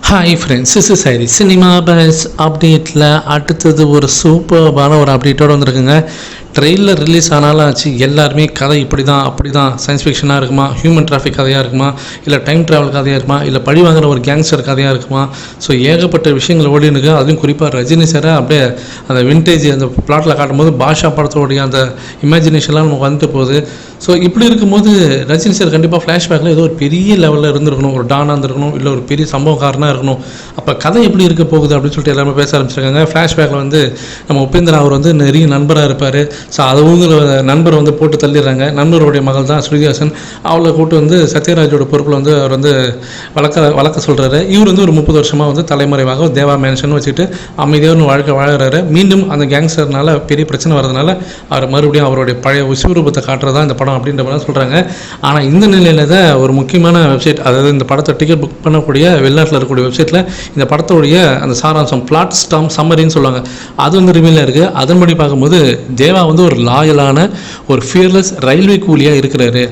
Hi friends, this is Hari. Cinema bus அப்டேட்டில் அடுத்தது ஒரு சூப்பர்பான ஒரு அப்டேட்டோடு வந்திருக்குங்க. ட்ரெயிலர் ரிலீஸ் ஆனாலும் ஆச்சு, எல்லாருமே கதை இப்படி தான் அப்படி தான், சயின்ஸ் ஃபிக்ஷனாக இருக்குமா, ஹியூமன் டிராஃபிக் கதையாக இருக்குமா, இல்லை டைம் ட்ராவல் கதையாக இருக்குமா, இல்லை பழி வாங்குற ஒரு கேங்ஸ்டர் கதையாக இருக்குமா, ஸோ ஏகப்பட்ட விஷயங்கள் ஓடினுக்கு. அதுவும் குறிப்பாக ரஜினி சாரை அப்படியே அந்த வின்டேஜ் அந்த பிளாட்டில் காட்டும்போது பாஷா படத்தோடைய அந்த இமேஜினேஷன்லாம் நமக்கு வந்துட்டு போகுது. ஸோ இப்படி இருக்கும்போது ரஜினி சார் கண்டிப்பாக ஃப்ளாஷ்பேக்கில் ஏதோ ஒரு பெரிய லெவலில் இருந்திருக்கணும், ஒரு டானாக இருந்திருக்கணும், இல்லை ஒரு பெரிய சம்பவக்காரனாக இருக்கணும். அப்போ கதை எப்படி இருக்க போகுது அப்படின்னு சொல்லிட்டு எல்லாருமே பேச ஆரம்பிச்சிருக்காங்க. ஃப்ளாஷ்பேக்கில் வந்து நம்ம உபேந்திரா அவர் வந்து நிறைய நண்பராக இருப்பார். ஸோ அவங்க நண்பரை வந்து போட்டு தள்ளிடுறாங்க. நண்பருடைய மகள் தான் ஸ்ருதிஹாசன். அவளை கூட்டு வந்து சத்யராஜோட பொறுப்பில் வந்து அவர் வந்து வளர்க்க சொல்கிறாரு. இவர் வந்து ஒரு 30 வருஷமாக வந்து தலைமறைவாக தேவா மேன்ஷன் வச்சுட்டு அமைதியாக வாழ்க்கை வாழறாரு. மீண்டும் அந்த கேங்ஸ்டர்னால பெரிய பிரச்சனை வரதுனால அவர் மறுபடியும் அவருடைய பழைய விஸ்வரூபத்தை காட்டுறதா இந்த படம் அப்படின்ற மாதிரி சொல்கிறாங்க. ஆனால் இந்த நிலையில் தான் ஒரு முக்கியமான வெப்சைட், அதாவது இந்த படத்தை டிக்கெட் புக் பண்ணக்கூடிய வெளிநாட்டில் இருக்கக்கூடிய வெப்சைட்டில் இந்த படத்தோடைய அந்த சாராம்சம் பிளாட் ஸ்டாம் சம்மரின்னு சொல்லுவாங்க, அது வந்து ரிவீலாக இருக்குது. அதன்படி பார்க்கும்போது தேவா வந்து ஒரு லாயலான ஒரு ஃபியர்லெஸ் ரயில்வே கூலியாக இருக்கிறாரு.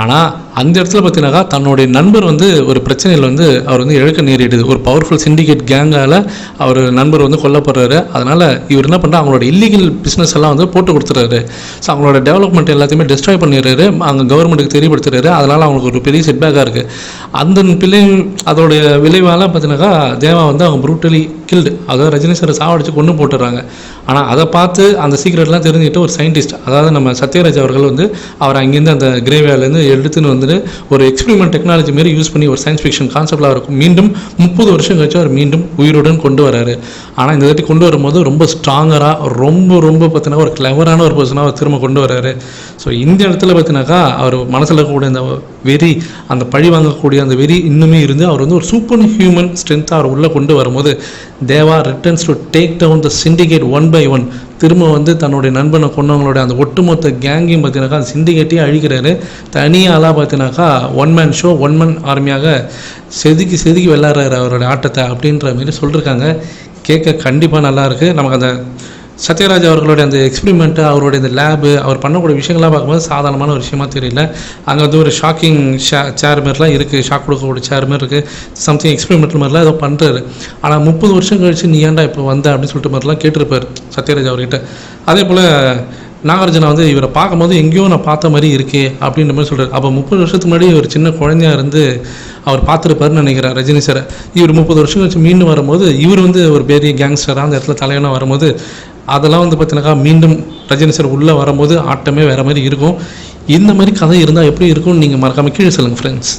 ஆனால் அந்த இடத்துல பார்த்தீங்கன்னாக்கா தன்னுடைய நண்பர் வந்து ஒரு பிரச்சனையில் வந்து அவர் வந்து இழக்க நேரிடுது. ஒரு பவர்ஃபுல் சிண்டிகேட் கேங்கால் அவர் நண்பர் வந்து கொல்லப்படுறாரு. அதனால் இவர் என்ன பண்ணுறா, அவங்களோட இல்லீகல் பிஸ்னஸ் எல்லாம் வந்து போட்டு கொடுத்துறாரு. ஸோ அவங்களோட டெவலப்மெண்ட் எல்லாத்தையுமே டிஸ்ட்ராய் பண்ணிடுறாரு, அங்கே கவர்மெண்ட்டுக்கு தெரியப்படுத்துறாரு. அதனால் அவங்களுக்கு ஒரு பெரிய செட்பேக்காக இருக்குது. அந்த அதோடைய விளைவால் பார்த்தீங்கன்னாக்கா தேவா வந்து அவங்க ப்ரூட்டலி கில்டு, அதாவது ரஜினி சாரை சாவடிச்சு கொண்டு போட்டுடுறாங்க. ஆனால் அதை பார்த்து அந்த சீக்ரெட்லாம் தெரிஞ்சுக்கிட்டு ஒரு சயின்டிஸ்ட், அதாவது நம்ம சத்யராஜ் அவர்கள் வந்து அவர் அங்கேருந்து அந்த கிரேவியாலேருந்து எடுத்துன்னு வந்து ஒரு எக்ஸ்பெரிமெண்ட் டெக்னாலஜி மாரி யூஸ் பண்ணி ஒரு சயின்ஸ் ஃபிக்ஷன் கான்செப்டில் இருக்கும் மீண்டும் 30 வருஷம் கழிச்சு அவர் மீண்டும் உயிருடன் கொண்டு வராரு. ஆனால் இந்த தாட்டி கொண்டு வரும்போது ரொம்ப ஸ்ட்ராங்கராக ரொம்ப பார்த்தீங்கன்னா ஒரு கிளவரான ஒரு பர்சனாக அவர் திரும்ப கொண்டு வராரு. ஸோ இந்த இடத்துல பார்த்தீங்கன்னாக்கா அவர் மனசில் இருக்கக்கூடிய அந்த வெறி, அந்த பழி வாங்கக்கூடிய அந்த வெறி இன்னுமே இருந்து அவர் வந்து ஒரு சூப்பர் ஹியூமன் ஸ்ட்ரென்த்தாக அவர் உள்ளே கொண்டு வரும்போது Deva returns to take down the syndicate one by one. திரும்ப வந்து தன்னுடைய நண்பனை கொண்டவங்களுடைய அந்த ஒட்டுமொத்த கேங்கையும் பார்த்தீங்கன்னாக்கா அந்த சிண்டிகேட்டையும் அழிக்கிறாரு. தனியாளாக பார்த்தீங்கன்னாக்கா one man show, one man ஆர்மியாக செதுக்கி விளையாடுறாரு அவருடைய ஆட்டத்தை அப்படின்ற மாரி சொல்லியிருக்காங்க. கேட்க கண்டிப்பாக நல்லாயிருக்கு. நமக்கு அந்த சத்யராஜ் அவர்களுடைய அந்த எக்ஸ்பெரிமெண்ட்டு, அவருடைய இந்த லேபு, அவர் பண்ணக்கூடிய விஷயங்கள்லாம் பார்க்கும்போது சாதாரணமான ஒரு விஷயமா தெரியல. அங்கே வந்து ஒரு ஷாக்கிங் சேர் மாதிரிலாம் இருக்குது, ஷாக் கொடுக்கக்கூடிய சேர் மாதிரி இருக்குது, சம்திங் எக்ஸ்பெரிமெண்டல் மாதிரிலாம் ஏதோ பண்ணுறாரு. ஆனால் 30 வருஷம் கழிச்சு நீ ஏன்டா இப்போ வந்த அப்படின்னு சொல்லிட்டு மாதிரிலாம் கேட்டிருப்பார் சத்யராஜ் அவர்கிட்ட. அதே போல் நாகார்ஜுனா வந்து இவரை பார்க்கும்போது எங்கேயோ நான் பார்த்த மாதிரி இருக்கே அப்படின்ற மாதிரி சொல்கிறார். அப்போ 30 வருஷத்துக்கு முன்னாடி ஒரு சின்ன குழந்தையாக இருந்து அவர் பார்த்துருப்பாருன்னு நினைக்கிறேன் ரஜினி சாரை. இவர் 30 வருஷம் கழிச்சு மீண்டும் வரும்போது இவர் வந்து ஒரு பெரிய கேங்ஸ்டராக அந்த இடத்துல தலைவனாக வரும்போது அதெல்லாம் வந்து பார்த்தீங்கன்னாக்கா மீண்டும் ரஜினி சார் உள்ளே வரும்போது ஆட்டமே வேறு மாதிரி இருக்கும். இந்த மாதிரி கதை இருந்தால் எப்படி இருக்கும்னு நீங்கள் மறக்காமல் கீழே சொல்லுங்கள் ஃப்ரெண்ட்ஸ்.